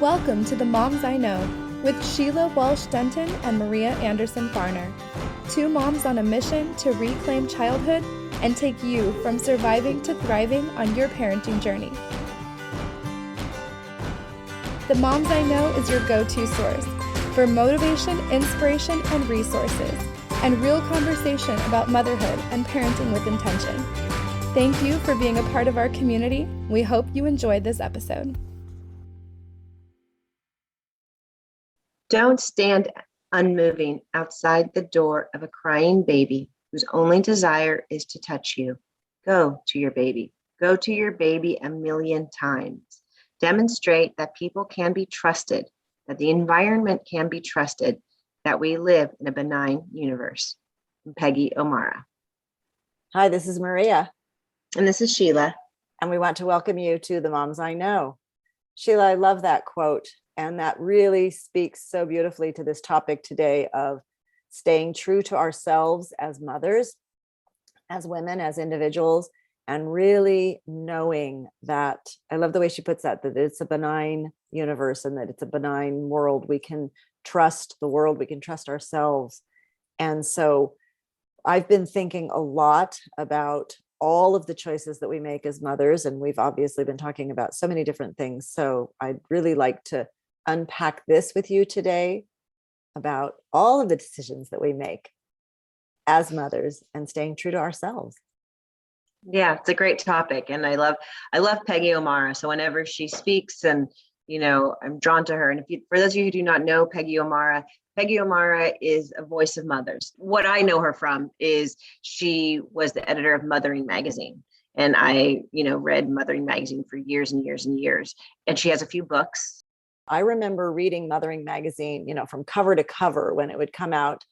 Welcome to the Moms I Know with Sheila Walsh-Denton and Maria Anderson-Farner. Two moms on a mission to reclaim childhood and take you from surviving to thriving on your parenting journey. The Moms I Know is your go-to source for motivation, inspiration, and resources, and real conversation about motherhood and parenting with intention. Thank you for being a part of our community. We hope you enjoyed this episode. Don't stand unmoving outside the door of a crying baby whose only desire is to touch you. Go to your baby. Go to your baby a million times. Demonstrate that people can be trusted, that the environment can be trusted, that we live in a benign universe. I'm Peggy O'Mara. Hi, this is Maria. And this is Sheila. And we want to welcome you to the Moms I Know. Sheila, I love that quote. And that really speaks so beautifully to this topic today of staying true to ourselves as mothers, as women, as individuals, and really knowing that, I love the way she puts that it's a benign universe and that it's a benign world. We can trust the world, we can trust ourselves. And so I've been thinking a lot about all of the choices that we make as mothers, and we've obviously been talking about so many different things. So I'd really like to unpack this with you today about all of the decisions that we make as mothers and staying true to ourselves. Yeah, it's a great topic. And I love Peggy O'Mara. So whenever she speaks and, I'm drawn to her. And for those of you who do not know Peggy O'Mara is a voice of mothers. What I know her from is she was the editor of Mothering magazine. And I, read Mothering magazine for years and years and years. And she has a few books. I remember reading Mothering magazine, from cover to cover when it would come out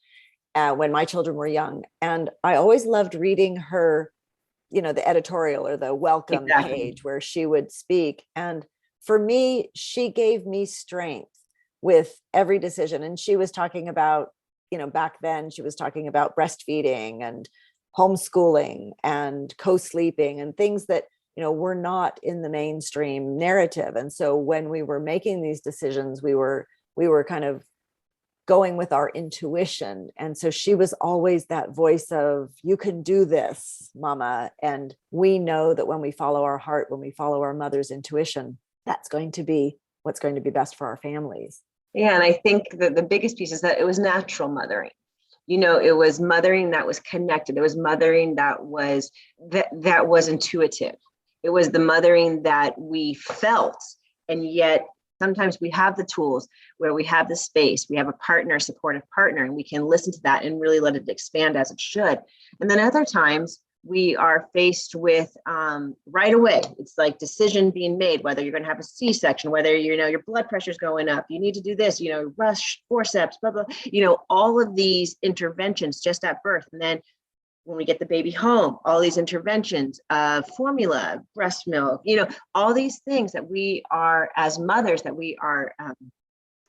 when my children were young. And I always loved reading her, the editorial or the welcome page where she would speak. And for me, she gave me strength with every decision. And she was talking about, back then she was talking about breastfeeding and homeschooling and co-sleeping and things that we're not in the mainstream narrative. And so when we were making these decisions, we were kind of going with our intuition. And so she was always that voice of, you can do this, mama. And we know that when we follow our heart, when we follow our mother's intuition, that's going to be what's going to be best for our families. Yeah. And I think that the biggest piece is that it was natural mothering. It was mothering that was connected. It was mothering that was intuitive. It was the mothering that we felt, and yet sometimes we have the tools where we have the space, we have a partner, supportive partner, and we can listen to that and really let it expand as it should. And then other times we are faced with right away, it's like decision being made, whether you're going to have a C-section, whether, your blood pressure's going up, you need to do this, rush forceps, blah, blah, all of these interventions just at birth. And then when we get the baby home, all these interventions, formula, breast milk, all these things that we are, as mothers, that we are,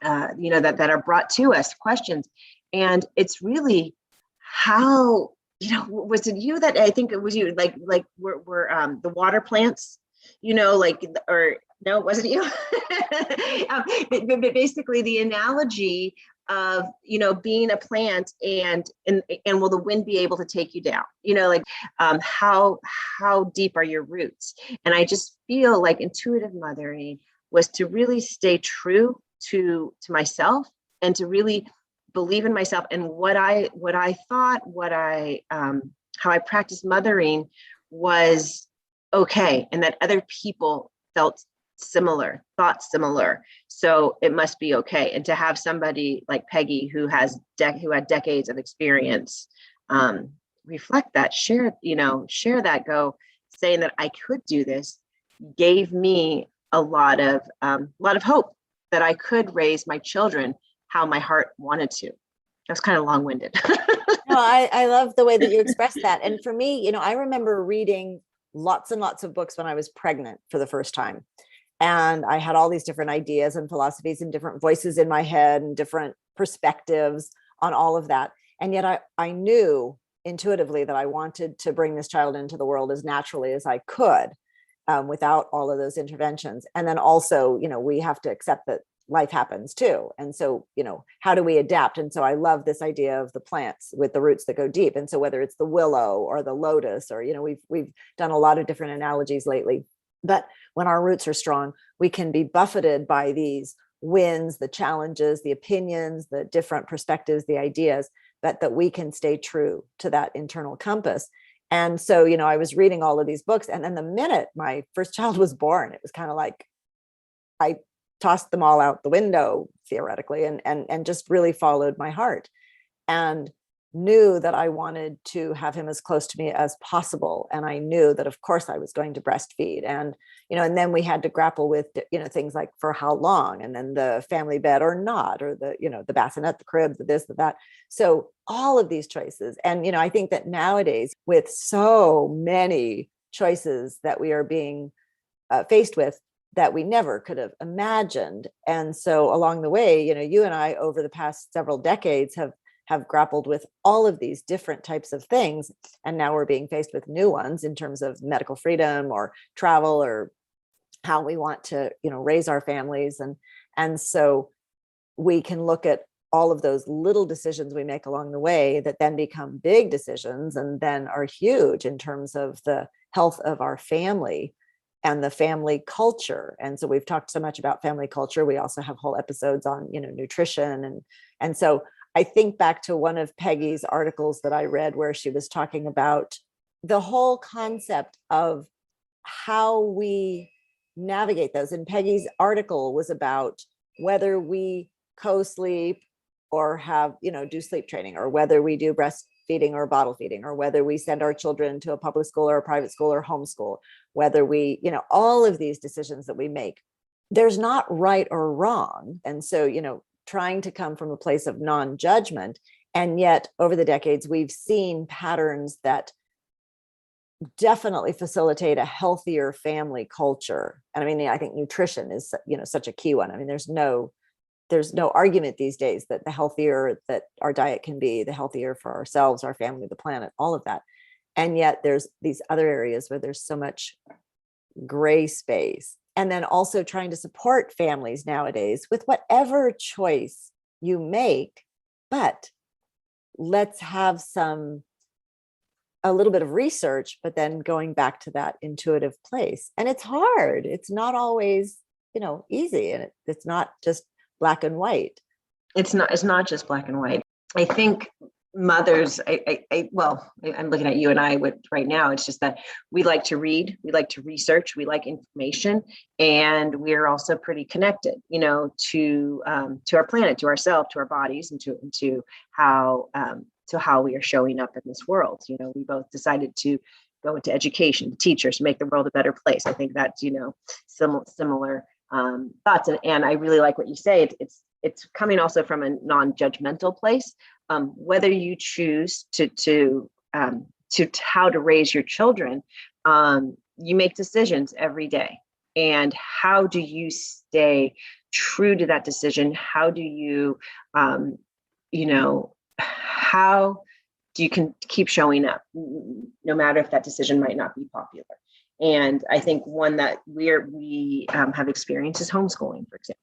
that are brought to us, questions. And it's really how, was it you that, I think it was you, like we're the water plants, or no, it wasn't you. But basically the analogy of being a plant and will the wind be able to take you down, how deep are your roots? And I just feel like intuitive mothering was to really stay true to myself and to really believe in myself and what I thought, how I practiced mothering was okay, and that other people felt similar, thought similar, so it must be okay. And to have somebody like Peggy who had decades of experience reflect that, share that, go saying that I could do this, gave me a lot of hope that I could raise my children how my heart wanted to. That was kind of long-winded. No, I love the way that you express that. And for me, I remember reading lots and lots of books when I was pregnant for the first time. And I had all these different ideas and philosophies and different voices in my head and different perspectives on all of that. And yet I knew intuitively that I wanted to bring this child into the world as naturally as I could, without all of those interventions. And then also, we have to accept that life happens too. And so, how do we adapt? And so I love this idea of the plants with the roots that go deep. And so whether it's the willow or the lotus, or, we've done a lot of different analogies lately, but when our roots are strong, we can be buffeted by these winds, the challenges, the opinions, the different perspectives, the ideas, but that we can stay true to that internal compass. And so, I was reading all of these books, and then the minute my first child was born, it was kind of like I tossed them all out the window, theoretically, and just really followed my heart, and knew that I wanted to have him as close to me as possible. And I knew that, of course, I was going to breastfeed. And, and then we had to grapple with, things like for how long, and then the family bed or not, or the bassinet, the crib, the this, the that. So all of these choices. And, I think that nowadays, with so many choices that we are being faced with, that we never could have imagined. And so along the way, you and I, over the past several decades, have grappled with all of these different types of things. And now we're being faced with new ones in terms of medical freedom or travel, or how we want to, raise our families. And so we can look at all of those little decisions we make along the way that then become big decisions, and then are huge in terms of the health of our family and the family culture. And so we've talked so much about family culture. We also have whole episodes on, nutrition. And so I think back to one of Peggy's articles that I read, where she was talking about the whole concept of how we navigate those. And Peggy's article was about whether we co-sleep or have, do sleep training, or whether we do breastfeeding or bottle feeding, or whether we send our children to a public school or a private school or homeschool, whether we, all of these decisions that we make, there's not right or wrong. And so, trying to come from a place of non-judgment. And yet over the decades, we've seen patterns that definitely facilitate a healthier family culture. And I mean, I think nutrition is, such a key one. I mean, there's no argument these days that the healthier that our diet can be, the healthier for ourselves, our family, the planet, all of that. And yet there's these other areas where there's so much gray space. And then also trying to support families nowadays with whatever choice you make, but let's have a little bit of research, but then going back to that intuitive place. And it's hard. It's not always, easy. And it's not just black and white. It's not just black and white. I think mothers, I'm looking at you and I right now. It's just that we like to read, we like to research, we like information, and we're also pretty connected, to our planet, to ourselves, to our bodies, and to how we are showing up in this world. We both decided to go into education, teachers, make the world a better place. I think that's similar thoughts, and I really like what you say. It's coming also from a non-judgmental place. Whether you choose to how to raise your children, you make decisions every day. And how do you stay true to that decision? How do you, how do you can keep showing up, no matter if that decision might not be popular? And I think one that we have experienced is homeschooling, for example.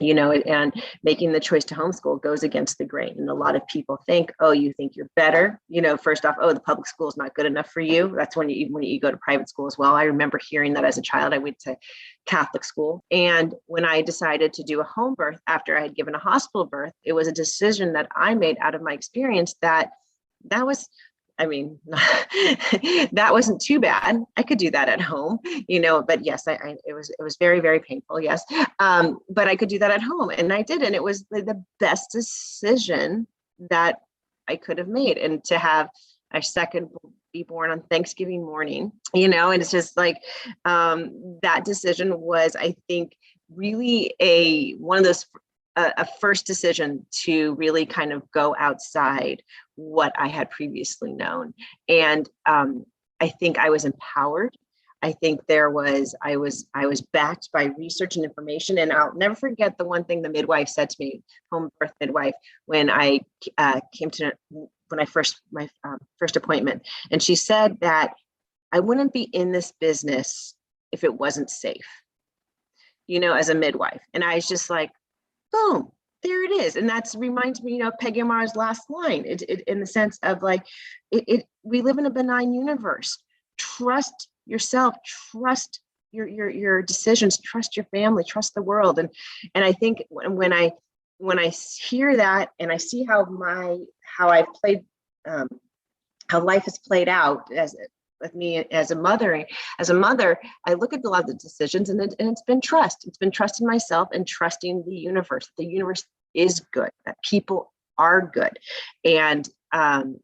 And making the choice to homeschool goes against the grain. And a lot of people think, oh, you think you're better. First off, oh, the public school is not good enough for you. That's when you go to private school as well. I remember hearing that as a child. I went to Catholic school. And when I decided to do a home birth after I had given a hospital birth, it was a decision that I made out of my experience that was, that wasn't too bad. I could do that at home, but yes, it was very, very painful. Yes. But I could do that at home, and I did. And it was the best decision that I could have made. And to have our second be born on Thanksgiving morning, and it's just like, that decision was, I think, really one of those, a first decision to really kind of go outside what I had previously known. And I think I was empowered. I think I was backed by research and information. And I'll never forget the one thing the midwife said to me, home birth midwife, when I my first appointment. And she said that I wouldn't be in this business if it wasn't safe, as a midwife. And I was just like, boom, there it is. And that's reminds me, Peggy O'Mara's last line. It in the sense of like, we live in a benign universe. Trust yourself, trust your decisions, trust your family, trust the world. And I think when I hear that and I see how I've played, how life has played out with me as a mother, I look at a lot of the decisions, and it's been trust. It's been trusting myself and trusting the universe. The universe is good, that people are good. And, and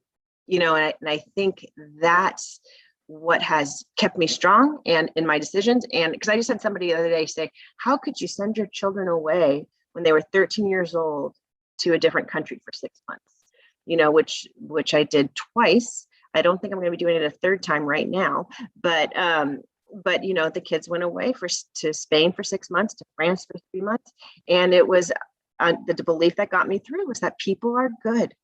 I think that's what has kept me strong and in my decisions. And because I just had somebody the other day say, how could you send your children away when they were 13 years old to a different country for 6 months? Which I did twice. I don't think I'm going to be doing it a third time right now, but the kids went away to Spain for 6 months, to France for 3 months. And it was the belief that got me through was that people are good.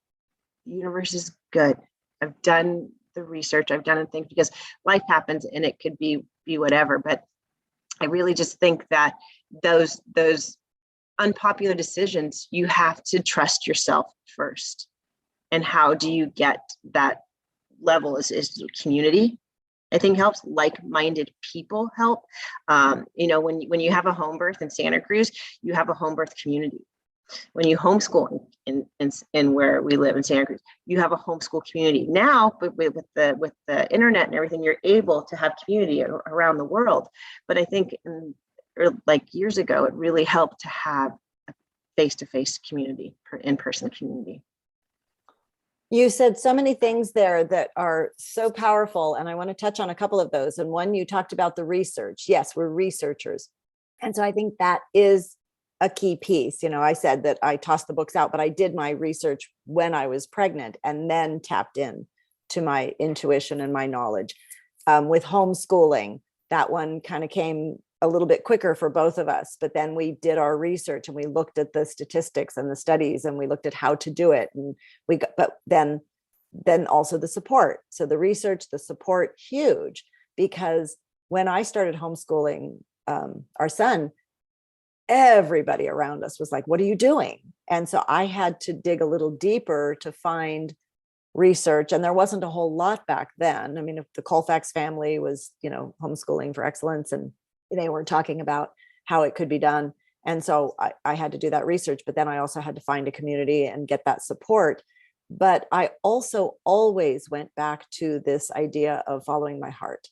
The universe is good. I've done the research, I've done things, because life happens and it could be whatever. But I really just think that those unpopular decisions, you have to trust yourself first. And how do you get that level is community, I think, helps. Like-minded people help. When you have a home birth in Santa Cruz, you have a home birth community. When you homeschool in where we live in Santa Cruz, you have a homeschool community. Now, but with the internet and everything, you're able to have community around the world. But I think years ago, it really helped to have a face-to-face community, in-person community. You said so many things there that are so powerful, and I want to touch on a couple of those. And one, you talked about the research. Yes, we're researchers. And so I think that is a key piece. I said that I tossed the books out, but I did my research when I was pregnant and then tapped in to my intuition and my knowledge. With homeschooling, that one kind of came a little bit quicker for both of us, but then we did our research and we looked at the statistics and the studies, and we looked at how to do it. And but then also the support. So the research, the support, huge, because when I started homeschooling our son, everybody around us was like, what are you doing? And so I had to dig a little deeper to find research, and there wasn't a whole lot back then. I mean, if the Colfax family was, homeschooling for excellence, and they were talking about how it could be done. And so I had to do that research, but then I also had to find a community and get that support. But I also always went back to this idea of following my heart.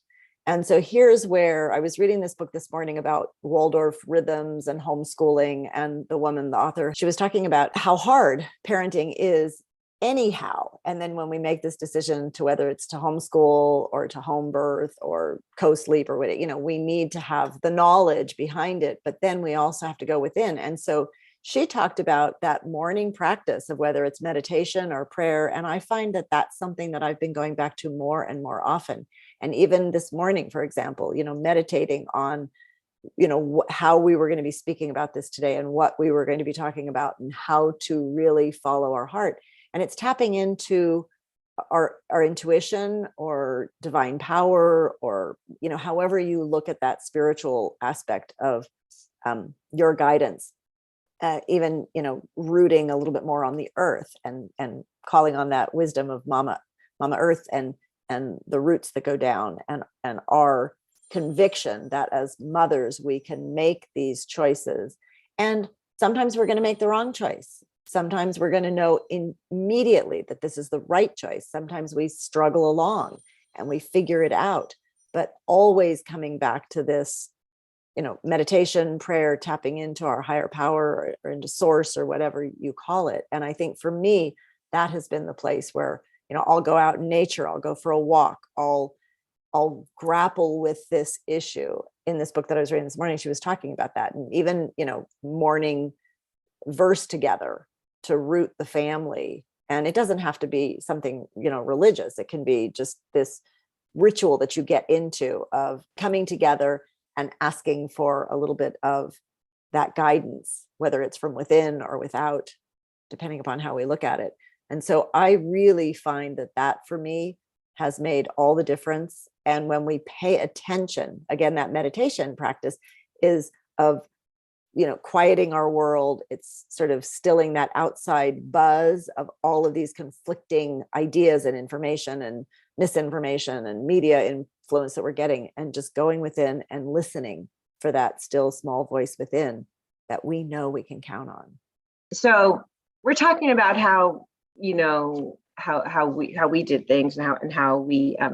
And so here's where I was reading this book this morning about Waldorf rhythms and homeschooling. And the woman, the author, she was talking about how hard parenting is anyhow. And then when we make this decision to whether it's to homeschool or to home birth or co-sleep or whatever, we need to have the knowledge behind it, but then we also have to go within. And so she talked about that morning practice of whether it's meditation or prayer. And I find that that's something that I've been going back to more and more often. And even this morning, for example, meditating on, how we were going to be speaking about this today and what we were going to be talking about and how to really follow our heart. And it's tapping into our intuition or divine power, or, however you look at that spiritual aspect of your guidance, even, rooting a little bit more on the earth and calling on that wisdom of Mama Earth and the roots that go down, and our conviction that as mothers, we can make these choices. And sometimes we're going to make the wrong choice. Sometimes we're going to know immediately that this is the right choice. Sometimes we struggle along and we figure it out, but always coming back to this, meditation, prayer, tapping into our higher power or into source or whatever you call it. And I think for me, that has been the place where, I'll go out in nature, I'll go for a walk, I'll grapple with this issue. In this book that I was reading this morning, she was talking about that. And even, morning verse together to root the family. And it doesn't have to be something, religious. It can be just this ritual that you get into of coming together and asking for a little bit of that guidance, whether it's from within or without, depending upon how we look at it. And so I really find that for me has made all the difference. And when we pay attention, again, that meditation practice is of quieting our world. It's sort of stilling that outside buzz of all of these conflicting ideas and information and misinformation and media influence that we're getting, and just going within and listening for that still small voice within that we know we can count on. So we're talking about how, how we did things, and how we, I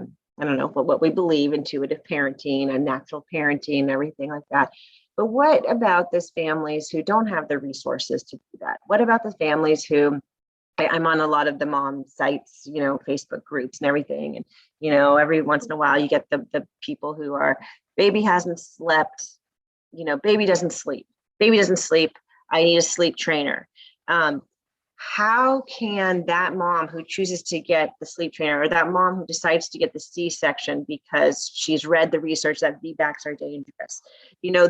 don't know, what we believe, intuitive parenting and natural parenting and everything like that. But what about those families who don't have the resources to do that? What about the families who, I'm on a lot of the mom sites, Facebook groups and everything. And, every once in a while you get the people who are, baby hasn't slept, baby doesn't sleep. Baby doesn't sleep. I need a sleep trainer. How can that mom who chooses to get the sleep trainer, or that mom who decides to get the C-section because she's read the research that VBACs are dangerous,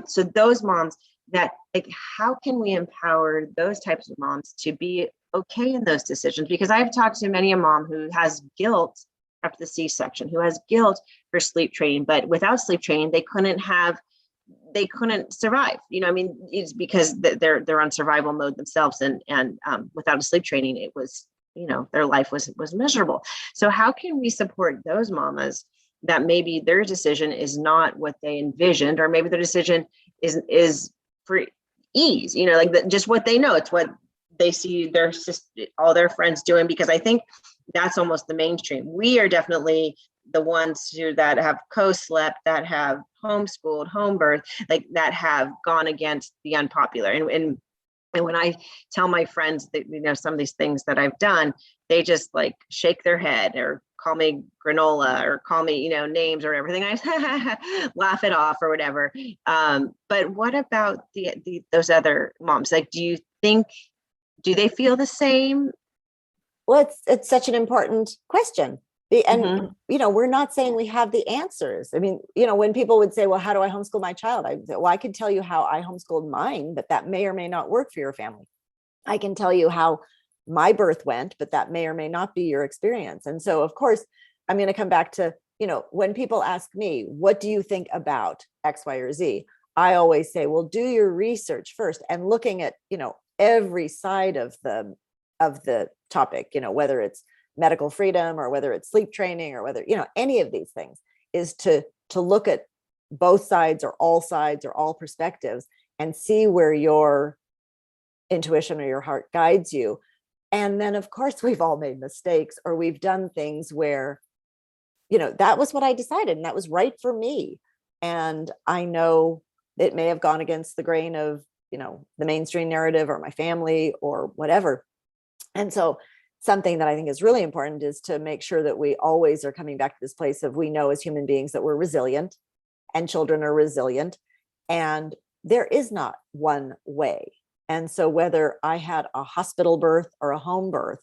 so those moms that, like, how can we empower those types of moms to be okay in those decisions? Because I've talked to many a mom who has guilt after the C-section, who has guilt for sleep training, but without sleep training, they couldn't survive. It's because they're on survival mode themselves, and without a sleep training, it was, their life was miserable. So how can we support those mamas that maybe their decision is not what they envisioned, or maybe their decision is for ease, just what they know, it's what they see all their friends doing? Because I think that's almost the mainstream. We are definitely the ones that have co-slept, that have homeschooled, home birth, like that have gone against the unpopular. And when I tell my friends that, some of these things that I've done, they just like shake their head or call me granola or call me, names or everything. I laugh it off or whatever. But what about those other moms? Like, do they feel the same? Well, it's such an important question. And, we're not saying we have the answers. I mean, when people would say, well, how do I homeschool my child? I say, well, I can tell you how I homeschooled mine, but that may or may not work for your family. I can tell you how my birth went, but that may or may not be your experience. And so, of course, I'm going to come back to, when people ask me, what do you think about X, Y, or Z? I always say, well, do your research first, and looking at, every side of the topic, whether it's medical freedom or whether it's sleep training or whether, any of these things, is to look at both sides or all perspectives and see where your intuition or your heart guides you. And then, of course, we've all made mistakes, or we've done things where, that was what I decided and that was right for me. And I know it may have gone against the grain of, the mainstream narrative or my family or whatever. And so something that I think is really important is to make sure that we always are coming back to this place of, we know as human beings that we're resilient, and children are resilient, and there is not one way. And so whether I had a hospital birth or a home birth,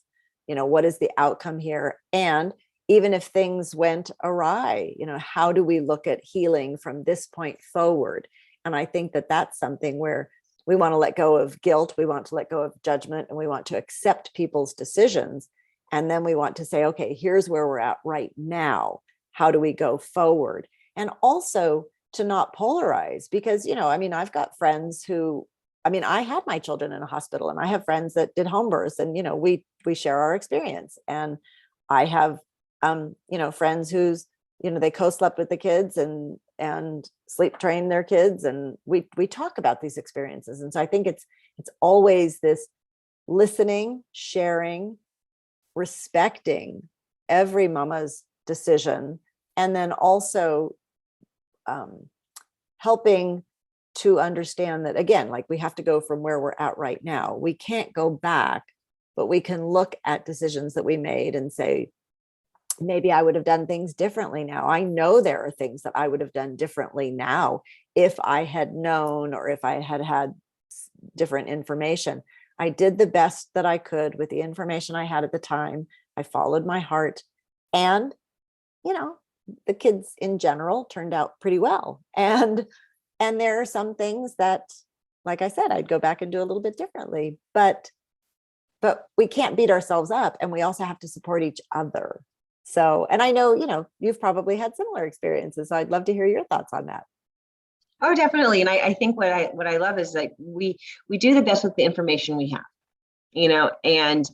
what is the outcome here? And even if things went awry, how do we look at healing from this point forward? And I think that that's something where we want to let go of guilt, we want to let go of judgment, and we want to accept people's decisions. And then we want to say, okay, here's where we're at right now. How do we go forward? And also to not polarize, because, I've got friends who, I had my children in a hospital, and I have friends that did home births, and, we share our experience. And I have, friends who's, they co-slept with the kids and sleep train their kids, and we talk about these experiences. And so I think it's always this listening, sharing, respecting every mama's decision, and then also helping to understand that, again, like, we have to go from where we're at right now. We can't go back, but we can look at decisions that we made and say, maybe I would have done things differently now. I know there are things that I would have done differently now if I had known, or if I had had different information. I did the best that I could with the information I had at the time. I followed my heart, and, the kids in general turned out pretty well. And there are some things that, like I said, I'd go back and do a little bit differently, but we can't beat ourselves up, and we also have to support each other. So, and I know, you've probably had similar experiences. So I'd love to hear your thoughts on that. Oh, definitely. And I think what I love is like we do the best with the information we have, and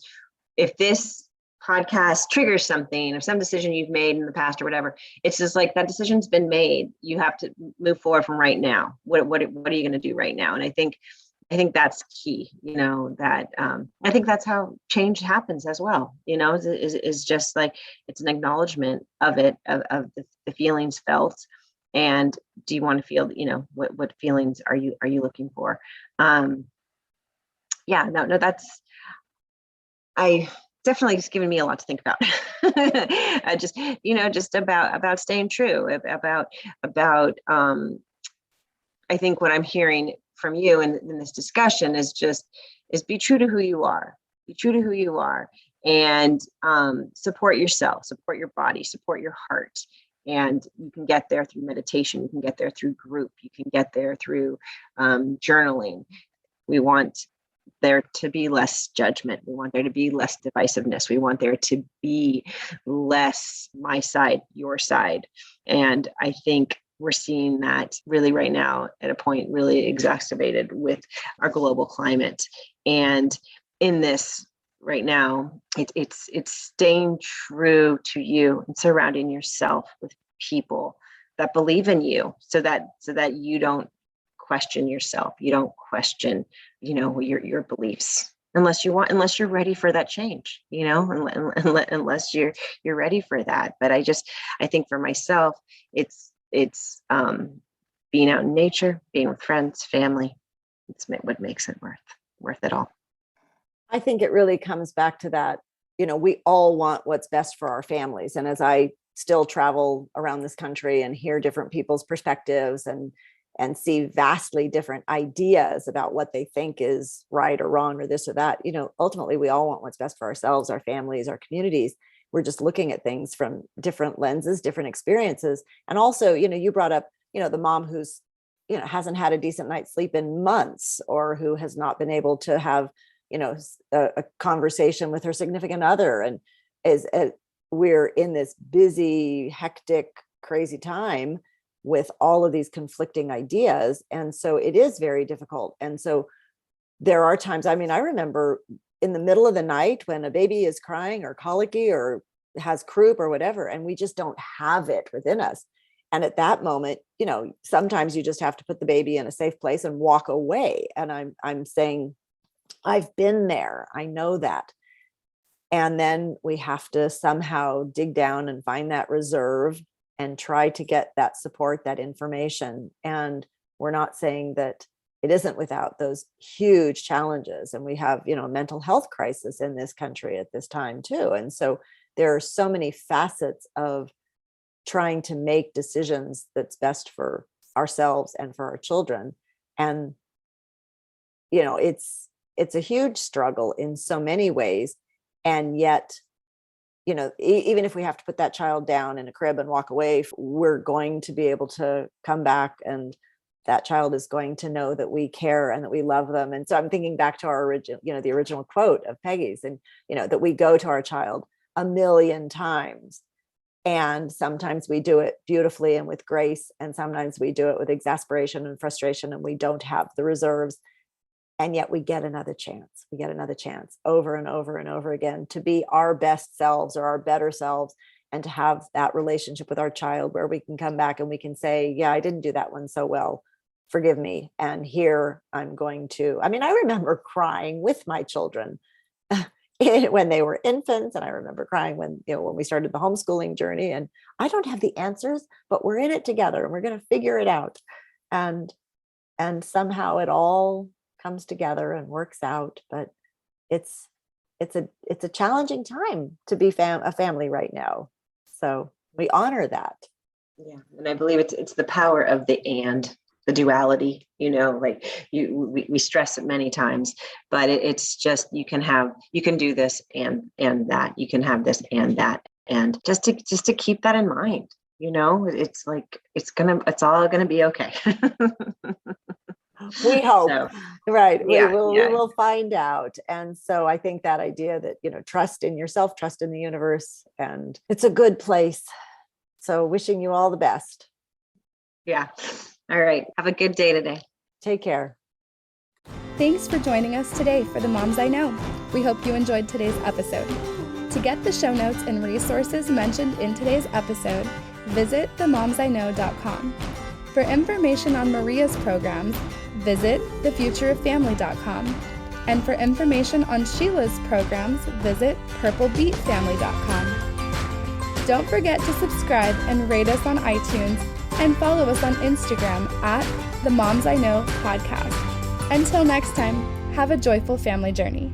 if this podcast triggers something, if some decision you've made in the past or whatever, it's just like that decision's been made. You have to move forward from right now. What are you going to do right now? And I think that's key, that I think that's how change happens as well, is just like it's an acknowledgement of it, of the feelings felt. And do you want to feel, what feelings are you looking for? Yeah, no, that's, I definitely just given me a lot to think about. Just about staying true, about I think what I'm hearing from you in this discussion is be true to who you are. Be true to who you are, and support yourself, support your body, support your heart. And you can get there through meditation. You can get there through group. You can get there through journaling. We want there to be less judgment. We want there to be less divisiveness. We want there to be less my side, your side. And I think we're seeing that really right now at a point really exacerbated with our global climate. And in this right now, it's staying true to you and surrounding yourself with people that believe in you, so that you don't question yourself. You don't question, your beliefs unless you're ready for that change, unless you're ready for that. But I think for myself, it's being out in nature, being with friends, family. It's what makes it worth it all. I think it really comes back to that, we all want what's best for our families. And as I still travel around this country and hear different people's perspectives and see vastly different ideas about what they think is right or wrong or this or that, ultimately we all want what's best for ourselves, our families, our communities. We're just looking at things from different lenses, different experiences. And also, you brought up, the mom who's, hasn't had a decent night's sleep in months, or who has not been able to have, a conversation with her significant other. And we're in this busy, hectic, crazy time with all of these conflicting ideas. And so it is very difficult. And so there are times, I remember in the middle of the night when a baby is crying or colicky or has croup or whatever, and we just don't have it within us. And at that moment, sometimes you just have to put the baby in a safe place and walk away. And I'm saying, I've been there. I know that. And then we have to somehow dig down and find that reserve and try to get that support, that information. And we're not saying that it isn't without those huge challenges. And we have, a mental health crisis in this country at this time too. And so there are so many facets of trying to make decisions that's best for ourselves and for our children. And, it's a huge struggle in so many ways. And yet, even if we have to put that child down in a crib and walk away, we're going to be able to come back, and that child is going to know that we care and that we love them. And so I'm thinking back to our original, the original quote of Peggy's, and, that we go to our child 1,000,000 times. And sometimes we do it beautifully and with grace. And sometimes we do it with exasperation and frustration, and we don't have the reserves. And yet we get another chance. We get another chance over and over and over again to be our best selves or our better selves, and to have that relationship with our child where we can come back and we can say, yeah, I didn't do that one so well. Forgive me. And here I'm going to, I remember crying with my children when they were infants. And I remember crying when we started the homeschooling journey, and I don't have the answers, but we're in it together and we're going to figure it out. And somehow it all comes together and works out. But it's a challenging time to be a family right now. So we honor that. Yeah. And I believe it's the power of the duality, we stress it many times, but it's just, you can do this and that, you can have this and that. And just to keep that in mind, it's like, it's all going to be okay. We hope, so, right? Yeah, we will find out. And so I think that idea that, trust in yourself, trust in the universe, and it's a good place. So wishing you all the best. Yeah. All right. Have a good day today. Take care. Thanks for joining us today for The Moms I Know. We hope you enjoyed today's episode. To get the show notes and resources mentioned in today's episode, visit themomsiknow.com. For information on Maria's programs, visit thefutureoffamily.com. And for information on Sheila's programs, visit purplebeetfamily.com. Don't forget to subscribe and rate us on iTunes and follow us on Instagram at The Moms I Know Podcast. Until next time, have a joyful family journey.